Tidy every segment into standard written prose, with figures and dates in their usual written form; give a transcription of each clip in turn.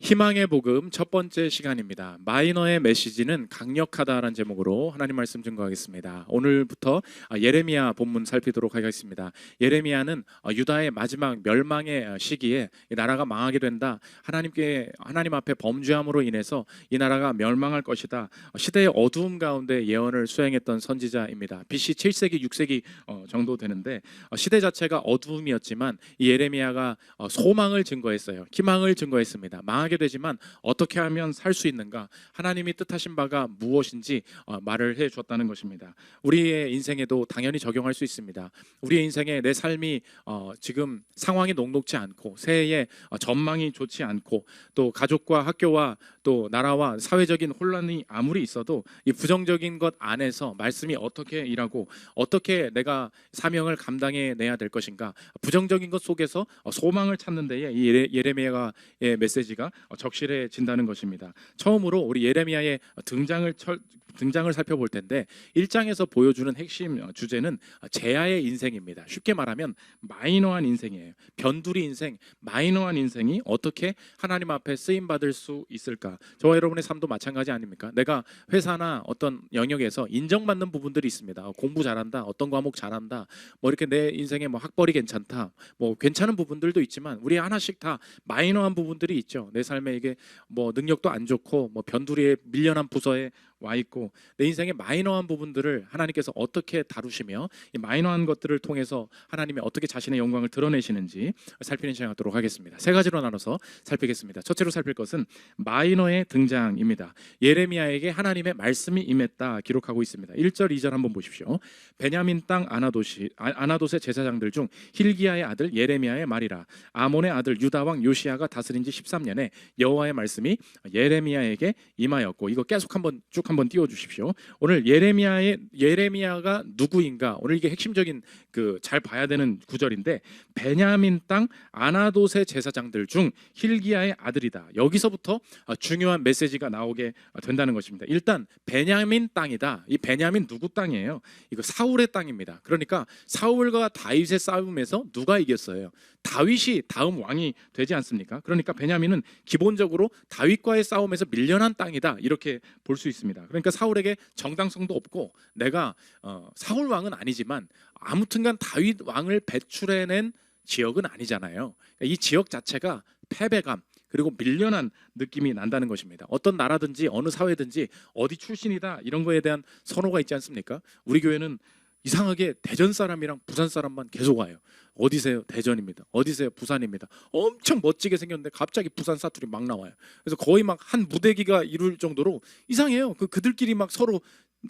희망의 복음 첫 번째 시간입니다. 마이너의 메시지는 강력하다라는 제목으로 하나님 말씀 증거하겠습니다. 오늘부터 예레미야 본문 살피도록 하겠습니다. 예레미야는 유다의 마지막 멸망의 시기에 이 나라가 망하게 된다. 하나님 앞에 범죄함으로 인해서 이 나라가 멸망할 것이다. 시대의 어두움 가운데 예언을 수행했던 선지자입니다. BC 7세기 6세기 정도 되는데 시대 자체가 어두움이었지만 이 예레미야가 소망을 증거했어요. 희망을 증거했습니다. 망하게 되지만 어떻게 하면 살 수 있는가? 하나님이 뜻하신 바가 무엇인지 말을 해 줬다는 것입니다. 우리의 인생에도 당연히 적용할 수 있습니다. 우리의 인생에 내 삶이 지금 상황이 녹록지 않고 새해에 전망이 좋지 않고 또 가족과 학교와 또 나라와 사회적인 혼란이 아무리 있어도 이 부정적인 것 안에서 말씀이 어떻게 일하고 어떻게 내가 사명을 감당해 내야 될 것인가? 부정적인 것 속에서 소망을 찾는 데에 이 예레미야의 메시지가 적실해진다는 것입니다. 처음으로 우리 예레미야의 등장을 살펴볼 텐데 1장에서 보여주는 핵심 주제는 제야의 인생입니다. 쉽게 말하면 마이너한 인생이에요. 변두리 인생, 마이너한 인생이 어떻게 하나님 앞에 쓰임 받을 수 있을까? 저와 여러분의 삶도 마찬가지 아닙니까? 내가 회사나 어떤 영역에서 인정받는 부분들이 있습니다. 공부 잘한다, 어떤 과목 잘한다, 뭐 이렇게 내 인생에 뭐 학벌이 괜찮다, 뭐 괜찮은 부분들도 있지만 우리 하나씩 다 마이너한 부분들이 있죠. 내 삶에 이게 뭐 능력도 안 좋고 뭐 변두리에 밀려난 부서에 와 있고 내 인생의 마이너한 부분들을 하나님께서 어떻게 다루시며 이 마이너한 것들을 통해서 하나님이 어떻게 자신의 영광을 드러내시는지 살피는 시간 갖도록 하겠습니다. 세 가지로 나눠서 살피겠습니다. 첫째로 살필 것은 마이너의 등장입니다. 예레미야에게 하나님의 말씀이 임했다 기록하고 있습니다. 1절 2절 한번 보십시오. 베냐민 땅 아나돗의 제사장들 중 힐기야의 아들 예레미야의 말이라. 아몬의 아들 유다 왕 요시야가 다스린 지 13년에 여호와의 말씀이 예레미야에게 임하였고. 이거 계속 한번 띄워주십시오. 오늘 예레미야가 누구인가? 오늘 이게 핵심적인 잘 봐야 되는 구절인데 베냐민 땅 아나돗의 제사장들 중 힐기야의 아들이다. 여기서부터 중요한 메시지가 나오게 된다는 것입니다. 일단 베냐민 땅이다. 이 베냐민 누구 땅이에요? 이거 사울의 땅입니다. 그러니까 사울과 다윗의 싸움에서 누가 이겼어요? 다윗이 다음 왕이 되지 않습니까? 그러니까 베냐민은 기본적으로 다윗과의 싸움에서 밀려난 땅이다. 이렇게 볼 수 있습니다. 그러니까 사울에게 정당성도 없고 내가 사울 왕은 아니지만 아무튼간 다윗 왕을 배출해낸 지역은 아니잖아요. 이 지역 자체가 패배감 그리고 밀려난 느낌이 난다는 것입니다. 어떤 나라든지 어느 사회든지 어디 출신이다 이런 거에 대한 선호가 있지 않습니까? 우리 교회는 이상하게 대전 사람이랑 부산 사람만 계속 와요. 어디세요? 대전입니다. 어디세요? 부산입니다. 엄청 멋지게 생겼는데 갑자기 부산 사투리 막 나와요. 그래서 거의 막 한 무대기가 이룰 정도로 이상해요. 그들끼리 막 서로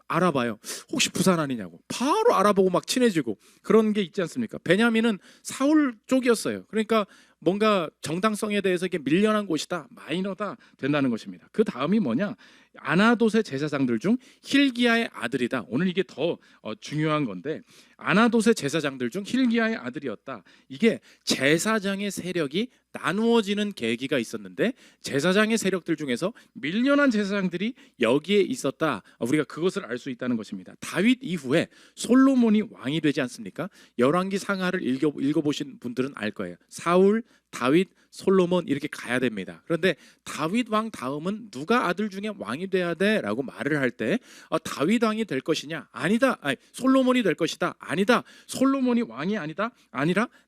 알아봐요. 혹시 부산 아니냐고. 바로 알아보고 막 친해지고 그런 게 있지 않습니까? 베냐민은 사울 쪽이었어요. 그러니까 뭔가 정당성에 대해서 이게 밀려난 곳이다, 마이너다 된다는 것입니다. 그 다음이 뭐냐? 아나돗의 제사장들 중 힐기야의 아들이다. 오늘 이게 더 중요한 건데 아나돗의 제사장들 중 힐기야의 아들이었다. 이게 제사장의 세력이 나누어지는 계기가 있었는데 제사장의 세력들 중에서 밀려난 제사장들이 여기에 있었다. 우리가 그것을 알 수 있다는 것입니다. 다윗 이후에 솔로몬이 왕이 되지 않습니까? 열왕기 상하를 읽어보신 분들은 알 거예요. 사울, 다윗, 솔로몬 이렇게 가야 됩니다. 그런데 다윗 왕 다음은 누가 아들 중에 왕이 돼야 돼? 라고 말을 할 때 다윗 왕이 될 것이냐? 아니다. 솔로몬이 될 것이다. 아니다. 솔로몬이 왕이 아니라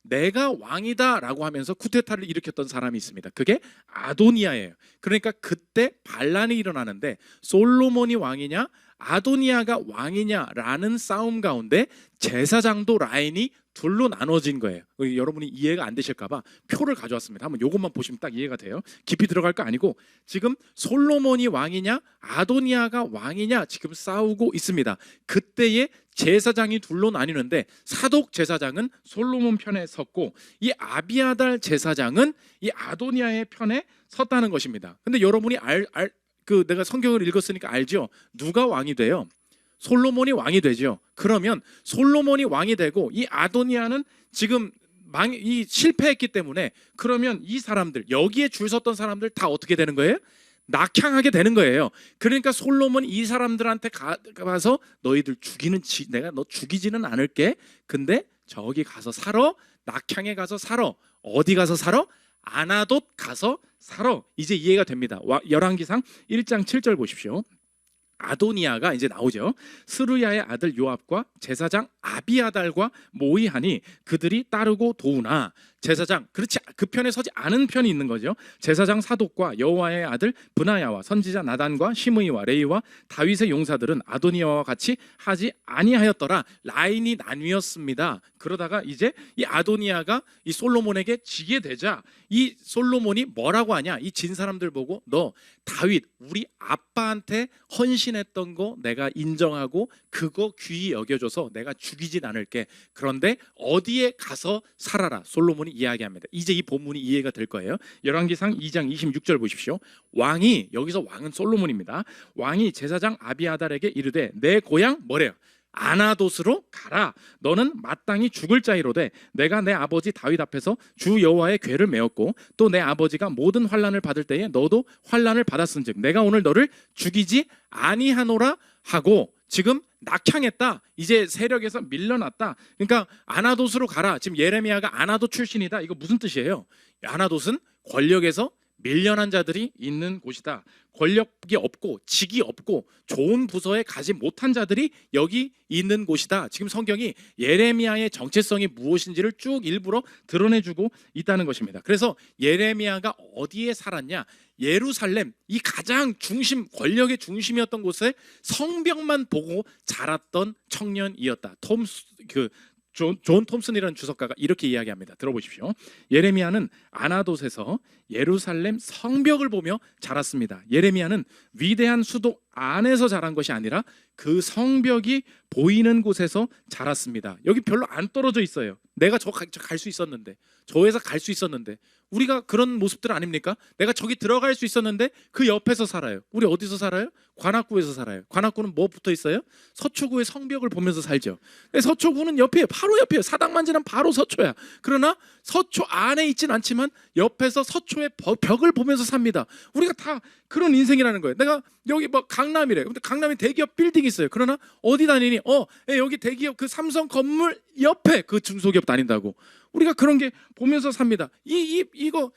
내가 왕이다 라고 하면서 쿠데타를 일으켰던 사람이 있습니다. 그게 아도니아예요. 그러니까 그때 반란이 일어나는데 솔로몬이 왕이냐 아도니아가 왕이냐라는 싸움 가운데 제사장도 라인이 둘로 나눠진 거예요. 여러분이 이해가 안 되실까 봐 표를 가져왔습니다. 한번 이것만 보시면 딱 이해가 돼요. 깊이 들어갈 거 아니고 지금 솔로몬이 왕이냐 아도니아가 왕이냐 지금 싸우고 있습니다. 그때의 제사장이 둘로 나뉘는데 사독 제사장은 솔로몬 편에 섰고 이 아비아달 제사장은 이 아도니아의 편에 섰다는 것입니다. 근데 여러분이 내가 성경을 읽었으니까 알죠? 누가 왕이 돼요? 솔로몬이 왕이 되죠. 그러면 솔로몬이 왕이 되고 이 아도니아는 지금 실패했기 때문에 그러면 이 사람들 여기에 줄 섰던 사람들 다 어떻게 되는 거예요? 낙향하게 되는 거예요. 그러니까 솔로몬이 이 사람들한테 가서 너희들 내가 너 죽이지는 않을게. 근데 저기 가서 살아. 낙향에 가서 살아. 어디 가서 살아? 아나돗 가서 살아. 이제 이해가 됩니다. 열왕기상 1장 7절 보십시오. 아도니아가 이제 나오죠. 스루야의 아들 요압과 제사장 아비아달과 모의하니 그들이 따르고 도우나, 제사장, 그렇지 그 편에 서지 않은 편이 있는 거죠. 제사장 사독과 여호와의 아들 브나야와 선지자 나단과 시므이와 레이와 다윗의 용사들은 아도니아와 같이 하지 아니하였더라. 라인이 나뉘었습니다. 그러다가 이제 이 아도니아가 이 솔로몬에게 지게 되자 이 솔로몬이 뭐라고 하냐, 이 진 사람들 보고 너 다윗 우리 아빠한테 헌신했던 거 내가 인정하고 그거 귀히 여겨줘서 내가 죽이진 않을게. 그런데 어디에 가서 살아라. 솔로몬이 이야기합니다. 이제 이 본문이 이해가 될 거예요. 열왕기상 2장 26절 보십시오. 왕이, 여기서 왕은 솔로몬입니다. 왕이 제사장 아비아달에게 이르되 내 고향 뭐래요? 아나돗으로 가라. 너는 마땅히 죽을 자이로되 내가 내 아버지 다윗 앞에서 주 여호와의 궤를 메었고 또 내 아버지가 모든 환난을 받을 때에 너도 환난을 받았은즉 내가 오늘 너를 죽이지 아니하노라 하고, 지금 낙향했다. 이제 세력에서 밀려났다. 그러니까 아나돗으로 가라. 지금 예레미야가 아나돗 출신이다. 이거 무슨 뜻이에요? 아나돗은 권력에서 밀려난 자들이 있는 곳이다. 권력이 없고 직이 없고 좋은 부서에 가지 못한 자들이 여기 있는 곳이다. 지금 성경이 예레미야의 정체성이 무엇인지를 쭉 일부러 드러내주고 있다는 것입니다. 그래서 예레미야가 어디에 살았냐? 예루살렘, 이 가장 중심, 권력의 중심이었던 곳에 성벽만 보고 자랐던 청년이었다. 존 톰슨이라는 주석가가 이렇게 이야기합니다. 들어보십시오. 예레미야는 아나돗에서 예루살렘 성벽을 보며 자랐습니다. 예레미야는 위대한 수도 안에서 자란 것이 아니라 그 성벽이 보이는 곳에서 자랐습니다. 여기 별로 안 떨어져 있어요. 내가 저 갈 수 있었는데, 저 회사 갈 수 있었는데, 우리가 그런 모습들 아닙니까? 내가 저기 들어갈 수 있었는데 그 옆에서 살아요. 우리 어디서 살아요? 관악구에서 살아요. 관악구는 뭐 붙어 있어요? 서초구의 성벽을 보면서 살죠. 서초구는 옆이에요. 바로 옆이에요. 사당만 지나면 바로 서초야. 그러나 서초 안에 있진 않지만 옆에서 서초의 벽을 보면서 삽니다. 우리가 다 그런 인생이라는 거예요. 내가 여기 뭐 강남이래. 근데 강남에 대기업 빌딩이 있어요. 그러나 어디 다니니? 여기 대기업 그 삼성 건물 옆에 그 중소기업 다닌다고. 우리가 그런 게 보면서 삽니다. 이거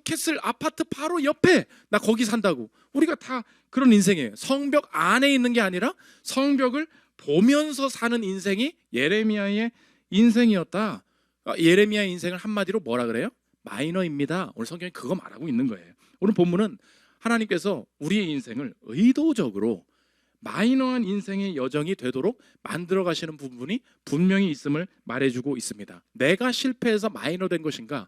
캐슬 아파트 바로 옆에 나 거기 산다고. 우리가 다 그런 인생이에요. 성벽 안에 있는 게 아니라 성벽을 보면서 사는 인생이 예레미야의 인생이었다. 예레미야의 인생을 한마디로 뭐라 그래요? 마이너입니다. 오늘 성경이 그거 말하고 있는 거예요. 오늘 본문은 하나님께서 우리의 인생을 의도적으로 마이너한 인생의 여정이 되도록 만들어 가시는 부분이 분명히 있음을 말해주고 있습니다. 내가 실패해서 마이너된 것인가?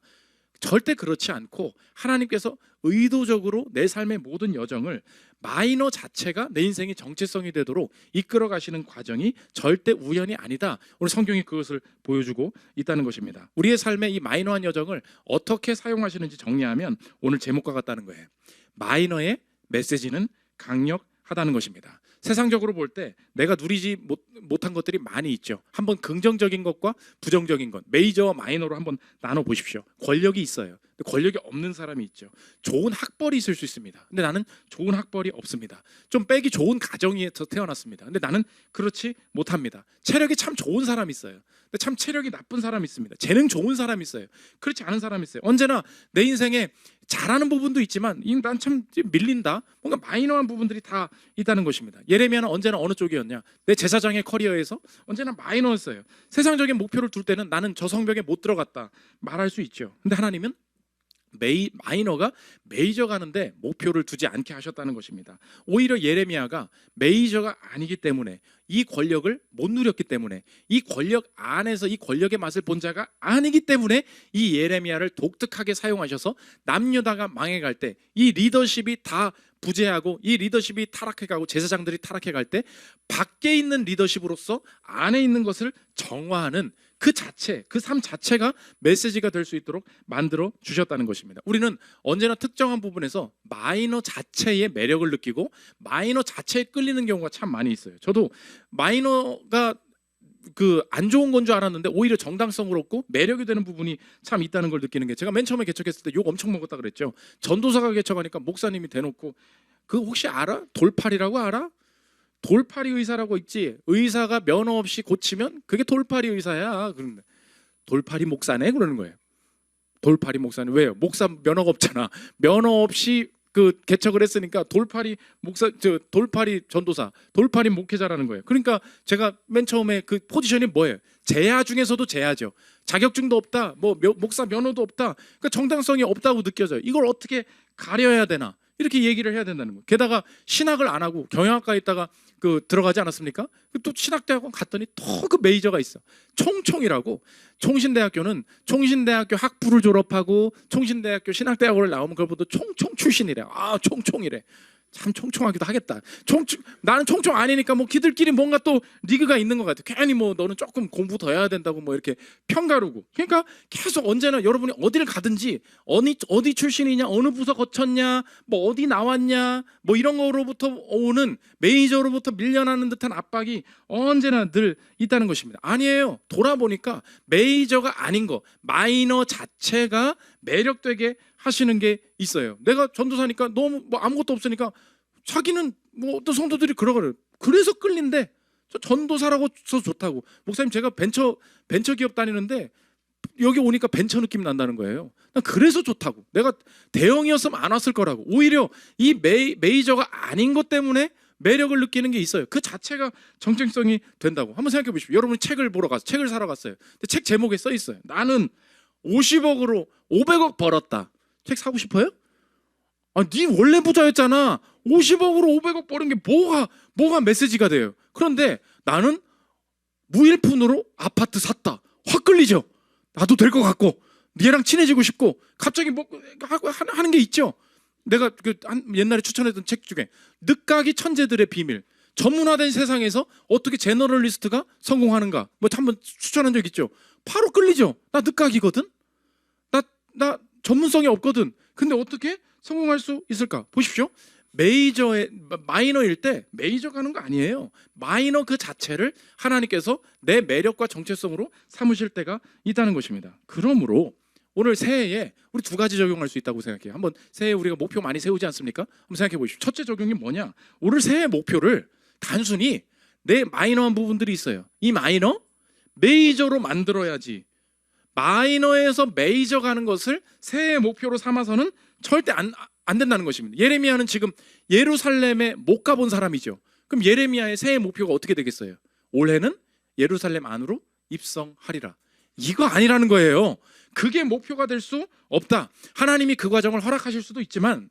절대 그렇지 않고 하나님께서 의도적으로 내 삶의 모든 여정을 마이너 자체가 내 인생의 정체성이 되도록 이끌어 가시는 과정이 절대 우연이 아니다. 오늘 성경이 그것을 보여주고 있다는 것입니다. 우리의 삶의 이 마이너한 여정을 어떻게 사용하시는지 정리하면 오늘 제목과 같다는 거예요. 마이너의 메시지는 강력하다는 것입니다. 세상적으로 볼 때 내가 누리지 못한 것들이 많이 있죠. 한번 긍정적인 것과 부정적인 것, 메이저와 마이너로 한번 나눠 보십시오. 권력이 있어요. 권력이 없는 사람이 있죠. 좋은 학벌이 있을 수 있습니다. 근데 나는 좋은 학벌이 없습니다. 좀 빼기 좋은 가정에서 태어났습니다. 근데 나는 그렇지 못합니다. 체력이 참 좋은 사람이 있어요. 근데 참 체력이 나쁜 사람이 있습니다. 재능 좋은 사람이 있어요. 그렇지 않은 사람이 있어요. 언제나 내 인생에 잘하는 부분도 있지만 난 참 밀린다. 뭔가 마이너한 부분들이 다 있다는 것입니다. 예레미야는 언제나 어느 쪽이었냐? 내 제사장의 커리어에서 언제나 마이너였어요. 세상적인 목표를 둘 때는 나는 저 성벽에 못 들어갔다 말할 수 있죠. 근데 하나님은 마이너가 메이저 가는데 목표를 두지 않게 하셨다는 것입니다. 오히려 예레미야가 메이저가 아니기 때문에, 이 권력을 못 누렸기 때문에, 이 권력 안에서 이 권력의 맛을 본 자가 아니기 때문에 이 예레미야를 독특하게 사용하셔서 남유다가 망해갈 때, 이 리더십이 다 부재하고 이 리더십이 타락해가고 제사장들이 타락해갈 때 밖에 있는 리더십으로서 안에 있는 것을 정화하는 그 자체, 그 삶 자체가 메시지가 될 수 있도록 만들어 주셨다는 것입니다. 우리는 언제나 특정한 부분에서 마이너 자체의 매력을 느끼고 마이너 자체에 끌리는 경우가 참 많이 있어요. 저도 마이너가 안 좋은 건 줄 알았는데 오히려 정당성을 얻고 매력이 되는 부분이 참 있다는 걸 느끼는 게, 제가 맨 처음에 개척했을 때 욕 엄청 먹었다 그랬죠. 전도사가 개척하니까 목사님이 대놓고 그 혹시 알아? 돌팔이라고 알아? 돌팔이 의사라고 있지. 의사가 면허 없이 고치면 그게 돌팔이 의사야. 그런데 돌팔이 목사네 그러는 거예요. 돌팔이 목사는 왜요? 목사 면허가 없잖아. 면허 없이 그 개척을 했으니까 돌팔이 목사, 돌팔이 전도사, 돌팔이 목회자라는 거예요. 그러니까 제가 맨 처음에 그 포지션이 뭐예요? 제야 중에서도 제야죠. 자격증도 없다, 뭐 목사 면허도 없다. 그러니까 정당성이 없다고 느껴져요. 이걸 어떻게 가려야 되나? 이렇게 얘기를 해야 된다는 거예요. 게다가 신학을 안 하고 경영학과에 있다가 그 들어가지 않았습니까? 또 신학대학원 갔더니 또 그 메이저가 있어. 총총이라고. 총신대학교는 총신대학교 학부를 졸업하고 총신대학교 신학대학원을 나오면 그것보다 총총 출신이래. 아, 총총이래. 참 총총하기도 하겠다. 나는 총총 아니니까 뭐 기들끼리 뭔가 또 리그가 있는 것 같아. 괜히 뭐 너는 조금 공부 더 해야 된다고 뭐 이렇게 평가르고. 그러니까 계속 언제나 여러분이 어디를 가든지 어디 출신이냐, 어느 부서 거쳤냐, 뭐 어디 나왔냐, 뭐 이런 거로부터 오는 메이저로부터 밀려나는 듯한 압박이 언제나 늘 있다는 것입니다. 아니에요. 돌아보니까 메이저가 아닌 거, 마이너 자체가 매력되게 하시는 게 있어요. 내가 전도사니까 너무 뭐 아무것도 없으니까 자기는 뭐 어떤 성도들이 그러거든요. 그래서 끌린대. 저 전도사라고 서 좋다고. 목사님 제가 벤처 기업 다니는데 여기 오니까 벤처 느낌 난다는 거예요. 난 그래서 좋다고. 내가 대형이었으면 안 왔을 거라고. 오히려 이 메이저가 아닌 것 때문에 매력을 느끼는 게 있어요. 그 자체가 정체성이 된다고. 한번 생각해 보십시오. 여러분이 책을 보러 가서 책을 사러 갔어요. 근데 책 제목에 써 있어요. 나는 50억으로 500억 벌었다. 책 사고 싶어요? 아, 네 원래 부자였잖아. 50억으로 500억 버는 게 뭐가 메시지가 돼요. 그런데 나는 무일푼으로 아파트 샀다. 확 끌리죠. 나도 될 것 같고 얘랑 친해지고 싶고 갑자기 뭐 하는 게 있죠. 내가 옛날에 추천했던 책 중에 늦가기 천재들의 비밀. 전문화된 세상에서 어떻게 제너럴리스트가 성공하는가 뭐 한번 추천한 적 있죠. 바로 끌리죠. 나 늦가기거든. 나 전문성이 없거든. 근데 어떻게 성공할 수 있을까? 보십시오. 마이너일 때 메이저 가는 거 아니에요. 마이너 그 자체를 하나님께서 내 매력과 정체성으로 삼으실 때가 있다는 것입니다. 그러므로 오늘 새해에 우리 두 가지 적용할 수 있다고 생각해요. 한번 새해에 우리가 목표 많이 세우지 않습니까? 한번 생각해 보십시오. 첫째 적용이 뭐냐? 오늘 새해 목표를 단순히 내 마이너한 부분들이 있어요. 이 마이너 메이저로 만들어야지. 마이너에서 메이저 가는 것을 새해 목표로 삼아서는 절대 안 된다는 것입니다. 예레미야는 지금 예루살렘에 못 가본 사람이죠. 그럼 예레미야의 새해 목표가 어떻게 되겠어요? 올해는 예루살렘 안으로 입성하리라. 이거 아니라는 거예요. 그게 목표가 될 수 없다. 하나님이 그 과정을 허락하실 수도 있지만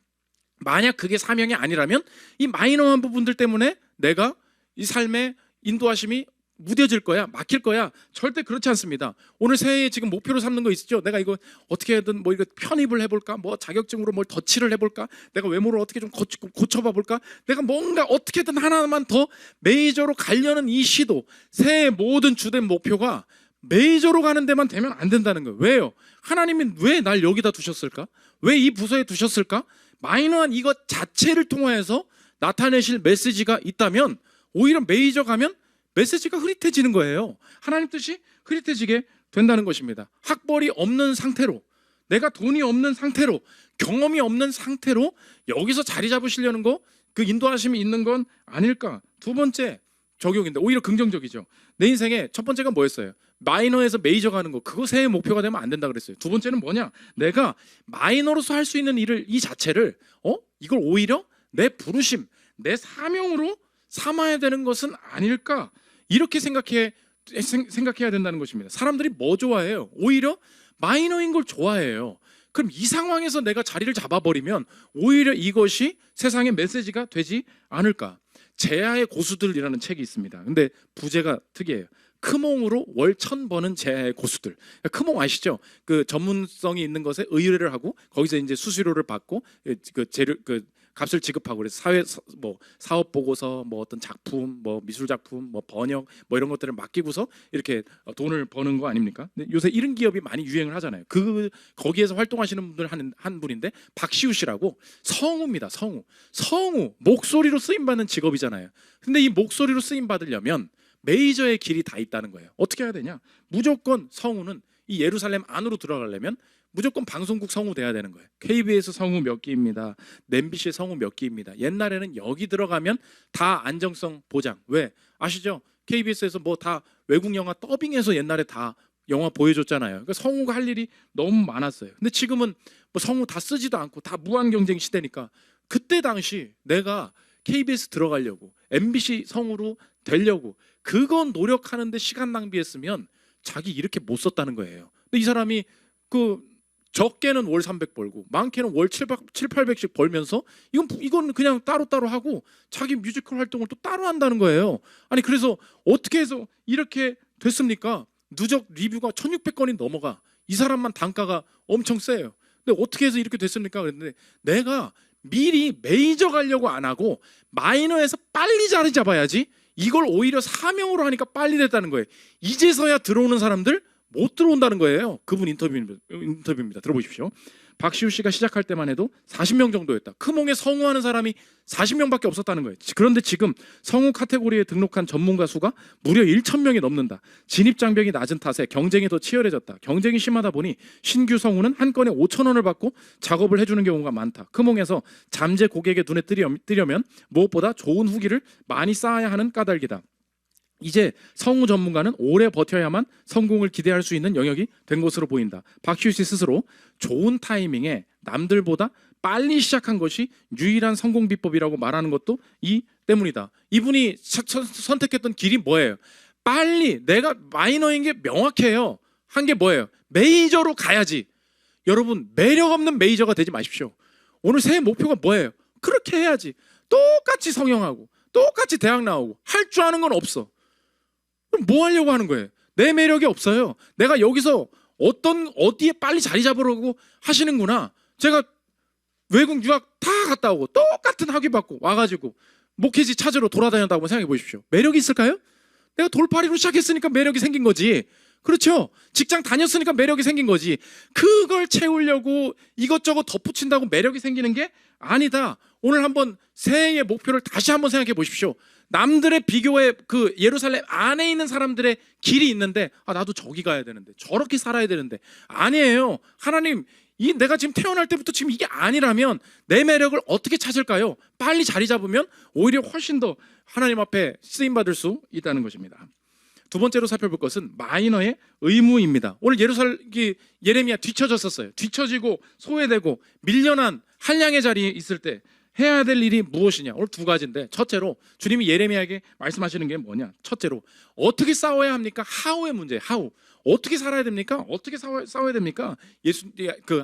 만약 그게 사명이 아니라면 이 마이너한 부분들 때문에 내가 이 삶의 인도하심이 무뎌질 거야, 막힐 거야. 절대 그렇지 않습니다. 오늘 새해에 지금 목표로 삼는 거 있죠? 내가 이거 어떻게든 뭐 이거 편입을 해볼까? 뭐 자격증으로 뭘 덧칠을 해볼까? 내가 외모를 어떻게 좀 고쳐봐 볼까? 내가 뭔가 어떻게든 하나만 더 메이저로 가려는 이 시도, 새해 모든 주된 목표가 메이저로 가는 데만 되면 안 된다는 거예요. 왜요? 하나님이 왜 날 여기다 두셨을까? 왜 이 부서에 두셨을까? 마이너한 이것 자체를 통해서 나타내실 메시지가 있다면 오히려 메이저 가면 메시지가 흐릿해지는 거예요. 하나님 뜻이 흐릿해지게 된다는 것입니다. 학벌이 없는 상태로, 내가 돈이 없는 상태로, 경험이 없는 상태로 여기서 자리 잡으시려는 거, 그 인도하심이 있는 건 아닐까. 두 번째 적용인데 오히려 긍정적이죠. 내 인생에 첫 번째가 뭐였어요? 마이너에서 메이저 가는 거. 그거 새해 목표가 되면 안 된다 그랬어요. 두 번째는 뭐냐? 내가 마이너로서 할 수 있는 일을, 이 자체를 이걸 오히려 내 부르심, 내 사명으로 삼아야 되는 것은 아닐까? 이렇게 생각해야 된다는 것입니다. 사람들이 뭐 좋아해요? 오히려 마이너인 걸 좋아해요. 그럼 이 상황에서 내가 자리를 잡아버리면 오히려 이것이 세상의 메시지가 되지 않을까? 제야의 고수들이라는 책이 있습니다. 근데 부제가 특이해요. 크몽으로 월 1,000번은 제야의 고수들. 크몽 아시죠? 그 전문성이 있는 것에 의뢰를 하고 거기서 이제 수수료를 받고 그 값을 지급하고, 그래서 사업 보고서, 뭐 어떤 작품, 뭐 미술 작품, 뭐 번역, 뭐 이런 것들을 맡기고서 이렇게 돈을 버는 거 아닙니까? 근데 요새 이런 기업이 많이 유행을 하잖아요. 거기에서 활동하시는 분들 한 분인데 박시우 씨라고, 성우입니다. 성우 목소리로 쓰임 받는 직업이잖아요. 근데 이 목소리로 쓰임 받으려면 메이저의 길이 다 있다는 거예요. 어떻게 해야 되냐? 무조건 성우는 이 예루살렘 안으로 들어가려면 무조건 방송국 성우 돼야 되는 거예요. KBS 성우 몇 기입니다. MBC 성우 몇 기입니다. 옛날에는 여기 들어가면 다 안정성 보장. 왜? 아시죠? KBS에서 뭐 다 외국 영화 더빙해서 옛날에 다 영화 보여줬잖아요. 그러니까 성우가 할 일이 너무 많았어요. 근데 지금은 뭐 성우 다 쓰지도 않고 다 무한 경쟁 시대니까 그때 당시 내가 KBS 들어가려고 MBC 성우로 되려고 그건 노력하는데 시간 낭비했으면 자기 이렇게 못 썼다는 거예요. 근데 이 사람이 그 적게는 월 300 벌고 많게는 월 700~800씩 벌면서 이건 그냥 따로따로 하고 자기 뮤지컬 활동을 또 따로 한다는 거예요. 아니 그래서 어떻게 해서 이렇게 됐습니까? 누적 리뷰가 1600건이 넘어가. 이 사람만 단가가 엄청 세요. 근데 어떻게 해서 이렇게 됐습니까? 그랬는데 내가 미리 메이저 가려고 안 하고 마이너에서 빨리 자리 잡아야지 이걸 오히려 사명으로 하니까 빨리 됐다는 거예요. 이제서야 들어오는 사람들 못 들어온다는 거예요. 그분 인터뷰입니다. 들어보십시오. 박시우 씨가 시작할 때만 해도 40명 정도였다. 크몽에 성우하는 사람이 40명밖에 없었다는 거예요. 그런데 지금 성우 카테고리에 등록한 전문가 수가 무려 1,000명이 넘는다. 진입 장벽이 낮은 탓에 경쟁이 더 치열해졌다. 경쟁이 심하다 보니 신규 성우는 한 건에 5,000원을 받고 작업을 해주는 경우가 많다. 크몽에서 잠재 고객의 눈에 띄려면 무엇보다 좋은 후기를 많이 쌓아야 하는 까닭이다. 이제 성우 전문가는 오래 버텨야만 성공을 기대할 수 있는 영역이 된 것으로 보인다. 박시우 씨 스스로 좋은 타이밍에 남들보다 빨리 시작한 것이 유일한 성공 비법이라고 말하는 것도 이 때문이다. 이분이 선택했던 길이 뭐예요? 빨리 내가 마이너인 게 명확해요. 한 게 뭐예요? 메이저로 가야지. 여러분 매력 없는 메이저가 되지 마십시오. 오늘 새해 목표가 뭐예요? 그렇게 해야지. 똑같이 성형하고 똑같이 대학 나오고 할 줄 아는 건 없어. 그럼 뭐 하려고 하는 거예요? 내 매력이 없어요. 내가 여기서 어디에 빨리 자리 잡으려고 하시는구나. 제가 외국 유학 다 갔다 오고 똑같은 학위 받고 와가지고 목회지 찾으러 돌아다녔다고 한번 생각해 보십시오. 매력이 있을까요? 내가 돌팔이로 시작했으니까 매력이 생긴 거지. 그렇죠? 직장 다녔으니까 매력이 생긴 거지. 그걸 채우려고 이것저것 덧붙인다고 매력이 생기는 게 아니다. 오늘 한번 새해의 목표를 다시 한번 생각해 보십시오. 남들의 비교에 그 예루살렘 안에 있는 사람들의 길이 있는데 나도 저기 가야 되는데 저렇게 살아야 되는데 아니에요. 하나님 내가 지금 태어날 때부터 지금 이게 아니라면 내 매력을 어떻게 찾을까요? 빨리 자리 잡으면 오히려 훨씬 더 하나님 앞에 쓰임받을 수 있다는 것입니다. 두 번째로 살펴볼 것은 마이너의 의무입니다. 오늘 예레미야 뒤처졌었어요. 뒤처지고 소외되고 밀려난 한량의 자리에 있을 때 해야 될 일이 무엇이냐? 오늘 두 가지인데 첫째로 주님이 예레미야에게 말씀하시는 게 뭐냐? 첫째로 어떻게 싸워야 합니까? 하우의 문제예요. 하우. 어떻게 살아야 됩니까? 어떻게 싸워야 됩니까?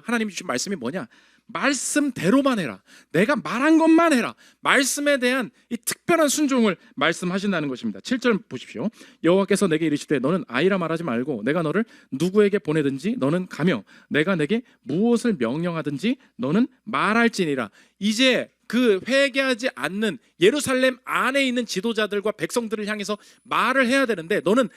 하나님이 주신 말씀이 뭐냐? 말씀대로만 해라. 내가 말한 것만 해라. 말씀에 대한 이 특별한 순종을 말씀하신다는 것입니다. 7절 보십시오. 여호와께서 내게 이르시되 너는 아이라 말하지 말고 내가 너를 누구에게 보내든지 너는 가며 내가 내게 무엇을 명령하든지 너는 말할지니라. 이제 그 회개하지 않는 예루살렘 안에 있는 지도자들과 백성들을 향해서 말을 해야 되는데 너는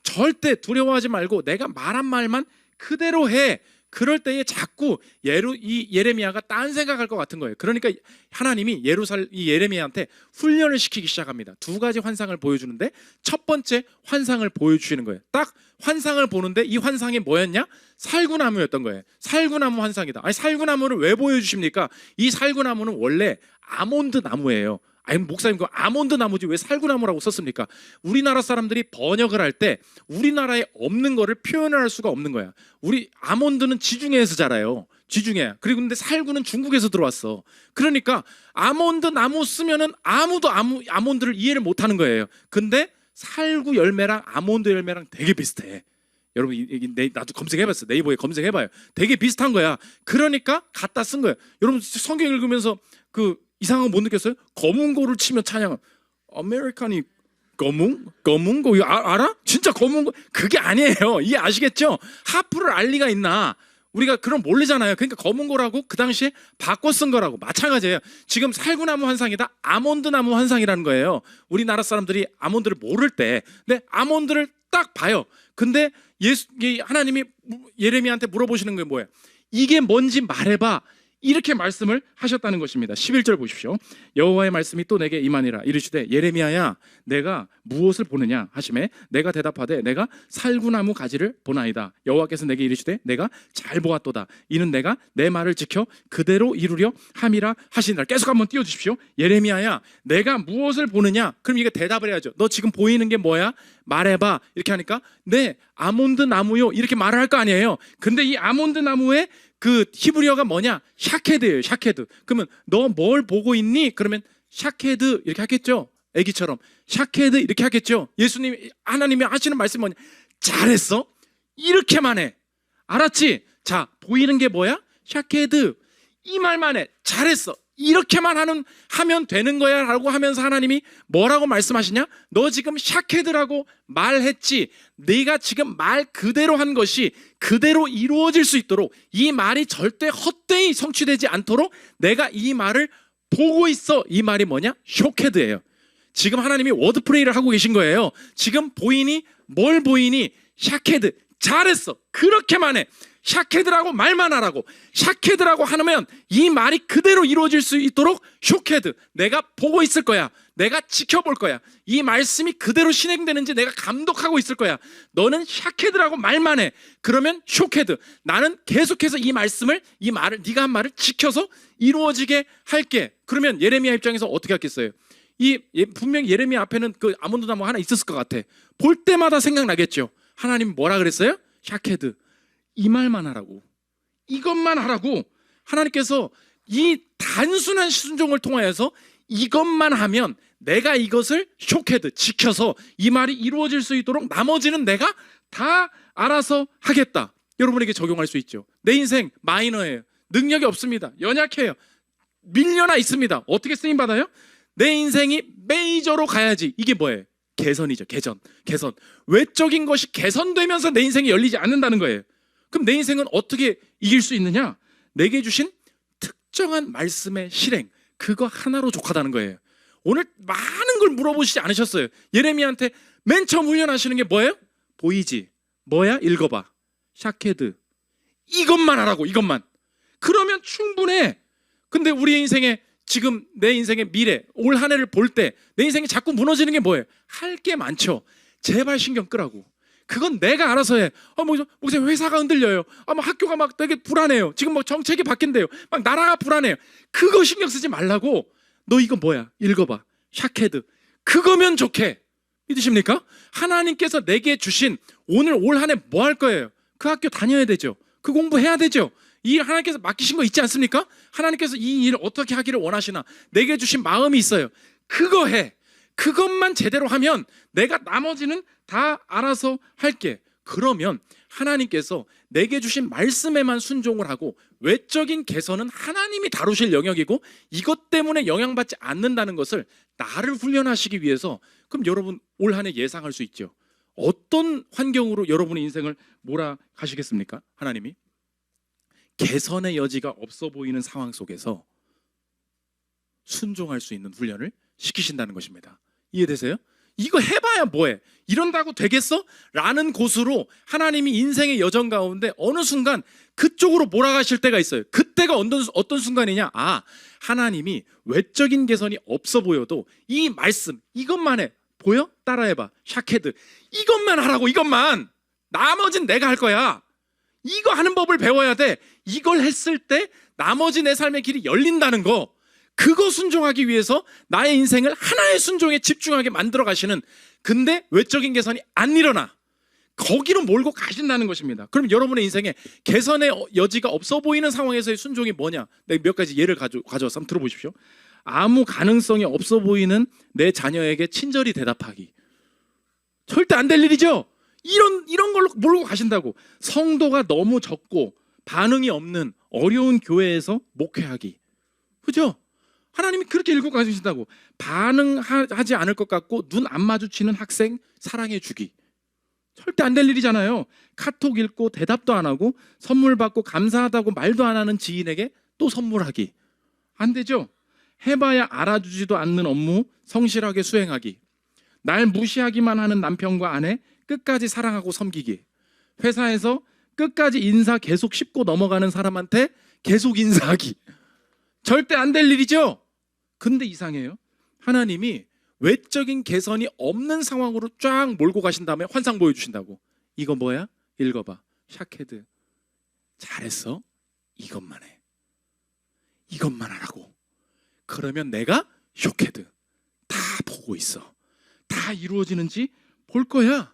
절대 두려워하지 말고 내가 말한 말만 그대로 해. 그럴 때에 자꾸 이 예레미야가 딴 생각할 것 같은 거예요. 그러니까 하나님이 이 예레미야한테 훈련을 시키기 시작합니다. 두 가지 환상을 보여주는데 첫 번째 환상을 보여주시는 거예요. 딱 환상을 보는데 이 환상이 뭐였냐? 살구나무였던 거예요. 살구나무 환상이다. 아니 살구나무를 왜 보여주십니까? 이 살구나무는 원래 아몬드 나무예요. 아니 목사님 그 아몬드 나무지 왜 살구나무라고 썼습니까? 우리나라 사람들이 번역을 할 때 우리나라에 없는 거를 표현할 수가 없는 거야. 우리 아몬드는 지중해에서 자라요. 지중해. 그리고 근데 살구는 중국에서 들어왔어. 그러니까 아몬드 나무 쓰면은 아무도 아몬드를 이해를 못 하는 거예요. 근데 살구 열매랑 아몬드 열매랑 되게 비슷해. 여러분 나도 검색해봤어. 네이버에 검색해봐요. 되게 비슷한 거야. 그러니까 갖다 쓴 거예요. 여러분 성경 읽으면서 이상한 거 못 느꼈어요? 검은고를 치면 찬양. 아메리칸이 검은고 이거 알아? 진짜 검은고 그게 아니에요. 이해 아시겠죠? 하프를 알 리가 있나? 우리가 그럼 모르잖아요. 그러니까 검은고라고 그 당시에 바꿔 쓴 거라고 마찬가지예요. 지금 살구나무 환상이다. 아몬드 나무 환상이라는 거예요. 우리나라 사람들이 아몬드를 모를 때, 근데 아몬드를 딱 봐요. 근데 하나님이 예레미야한테 물어보시는 게 뭐예요? 이게 뭔지 말해봐. 이렇게 말씀을 하셨다는 것입니다. 11절 보십시오. 여호와의 말씀이 또 내게 임하니라. 이르시되 예레미야야 내가 무엇을 보느냐 하시매 내가 대답하되 내가 살구나무 가지를 보나이다. 여호와께서 내게 이르시되 내가 잘 보았도다. 이는 내가 내 말을 지켜 그대로 이루려 함이라 하시니라. 계속 한번 띄워주십시오. 예레미야야 내가 무엇을 보느냐. 그럼 이게 대답을 해야죠. 너 지금 보이는 게 뭐야? 말해봐. 이렇게 하니까 네 아몬드 나무요 이렇게 말을 할 거 아니에요. 근데 이 아몬드 나무의 그 히브리어가 뭐냐? 샤케드예요. 샤케드. 그러면 너 뭘 보고 있니? 그러면 샤케드 이렇게 하겠죠. 애기처럼 샤케드 이렇게 하겠죠. 예수님 하나님이 하시는 말씀이 뭐냐? 잘했어. 이렇게만 해. 알았지? 자 보이는 게 뭐야? 샤케드. 이 말만 해. 잘했어. 이렇게만 하면 되는 거야 라고 하면서 하나님이 뭐라고 말씀하시냐? 너 지금 샤케드라고 말했지. 네가 지금 말 그대로 한 것이 그대로 이루어질 수 있도록 이 말이 절대 헛되이 성취되지 않도록 내가 이 말을 보고 있어. 이 말이 뭐냐? 쇼케드예요. 지금 하나님이 워드프레이를 하고 계신 거예요. 지금 보이니? 뭘 보이니? 샤케드. 잘했어. 그렇게만 해. 샤케드라고 말만 하라고. 샤케드라고 하면 이 말이 그대로 이루어질 수 있도록 쇼케드. 내가 보고 있을 거야. 내가 지켜볼 거야. 이 말씀이 그대로 실행되는지 내가 감독하고 있을 거야. 너는 샤케드라고 말만 해. 그러면 쇼케드. 나는 계속해서 이 말씀을 이 말을 네가 한 말을 지켜서 이루어지게 할게. 그러면 예레미야 입장에서 어떻게 하겠어요? 분명히 예레미야 앞에는 그 아몬드 나무 하나 있었을 것 같아. 볼 때마다 생각나겠죠. 하나님 뭐라 그랬어요? 샤케드. 이 말만 하라고. 이것만 하라고. 하나님께서 이 단순한 순종을 통하여서 이것만 하면 내가 이것을 쇼케드 지켜서 이 말이 이루어질 수 있도록 나머지는 내가 다 알아서 하겠다. 여러분에게 적용할 수 있죠. 내 인생 마이너예요. 능력이 없습니다. 연약해요. 밀려나 있습니다. 어떻게 쓰임받아요? 내 인생이 메이저로 가야지. 이게 뭐예요? 개선이죠. 개선. 외적인 것이 개선되면서 내 인생이 열리지 않는다는 거예요. 그럼 내 인생은 어떻게 이길 수 있느냐? 내게 주신 특정한 말씀의 실행, 그거 하나로 족하다는 거예요. 오늘 많은 걸 물어보시지 않으셨어요. 예레미야한테 맨 처음 훈련하시는 게 뭐예요? 보이지? 뭐야? 읽어봐. 샤케드. 이것만 하라고. 이것만. 그러면 충분해. 근데 우리 인생에 지금 내 인생의 미래, 올 한 해를 볼 때 내 인생이 자꾸 무너지는 게 뭐예요? 할 게 많죠. 제발 신경 끄라고. 그건 내가 알아서 해. 목사님 회사가 흔들려요. 학교가 막 되게 불안해요. 지금 뭐 정책이 바뀐대요. 막 나라가 불안해요. 그거 신경 쓰지 말라고. 너 이거 뭐야? 읽어봐. 샤케드. 그거면 좋게. 믿으십니까? 하나님께서 내게 주신 오늘 올 한 해 뭐 할 거예요? 그 학교 다녀야 되죠. 그 공부해야 되죠. 이 일 하나님께서 맡기신 거 있지 않습니까? 하나님께서 이 일을 어떻게 하기를 원하시나 내게 주신 마음이 있어요. 그거 해. 그것만 제대로 하면 내가 나머지는 다 알아서 할게. 그러면 하나님께서 내게 주신 말씀에만 순종을 하고 외적인 개선은 하나님이 다루실 영역이고 이것 때문에 영향받지 않는다는 것을 나를 훈련하시기 위해서 그럼 여러분 올 한 해 예상할 수 있죠. 어떤 환경으로 여러분의 인생을 몰아가시겠습니까? 하나님이 개선의 여지가 없어 보이는 상황 속에서 순종할 수 있는 훈련을 시키신다는 것입니다. 이해되세요? 이거 해봐야 뭐해? 이런다고 되겠어? 라는 곳으로 하나님이 인생의 여정 가운데 어느 순간 그쪽으로 몰아가실 때가 있어요. 그때가 어떤 순간이냐? 하나님이 외적인 개선이 없어 보여도 이 말씀 이것만 해. 보여? 따라해봐. 샤케드. 이것만 하라고. 이것만. 나머진 내가 할 거야. 이거 하는 법을 배워야 돼. 이걸 했을 때 나머지 내 삶의 길이 열린다는 거. 그거 순종하기 위해서 나의 인생을 하나의 순종에 집중하게 만들어 가시는, 근데 외적인 개선이 안 일어나. 거기로 몰고 가신다는 것입니다. 그럼 여러분의 인생에 개선의 여지가 없어 보이는 상황에서의 순종이 뭐냐? 내가 몇 가지 예를 가져와서 한번 들어보십시오. 아무 가능성이 없어 보이는 내 자녀에게 친절히 대답하기. 절대 안 될 일이죠. 이런 걸로 몰고 가신다고. 성도가 너무 적고 반응이 없는 어려운 교회에서 목회하기. 그죠? 하나님이 그렇게 읽고 가주신다고. 반응하지 않을 것 같고 눈 안 마주치는 학생 사랑해 주기. 절대 안 될 일이잖아요. 카톡 읽고 대답도 안 하고 선물 받고 감사하다고 말도 안 하는 지인에게 또 선물하기. 안 되죠. 해봐야 알아주지도 않는 업무 성실하게 수행하기. 날 무시하기만 하는 남편과 아내 끝까지 사랑하고 섬기기. 회사에서 끝까지 인사 계속 씹고 넘어가는 사람한테 계속 인사하기. 절대 안 될 일이죠. 근데 이상해요. 하나님이 외적인 개선이 없는 상황으로 쫙 몰고 가신 다음에 환상 보여주신다고. 이거 뭐야? 읽어봐. 샤케드. 잘했어. 이것만 해. 이것만 하라고. 그러면 내가 쇼케드. 다 보고 있어. 다 이루어지는지 볼 거야.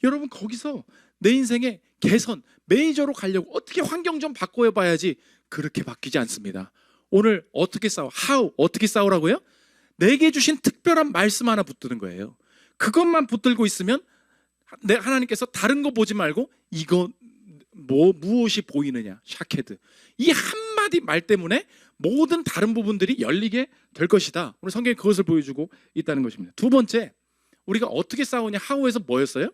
여러분 거기서 내 인생의 개선, 메이저로 가려고 어떻게 환경 좀 바꿔 봐야지. 그렇게 바뀌지 않습니다. 오늘 어떻게 싸워? How? 어떻게 싸우라고요? 내게 주신 특별한 말씀 하나 붙드는 거예요. 그것만 붙들고 있으면 하나님께서 다른 거 보지 말고 이거 무엇이 보이느냐? 샤케드. 이 한마디 말 때문에 모든 다른 부분들이 열리게 될 것이다. 오늘 성경이 그것을 보여주고 있다는 것입니다. 두 번째, 우리가 어떻게 싸우냐? 하우에서 뭐였어요?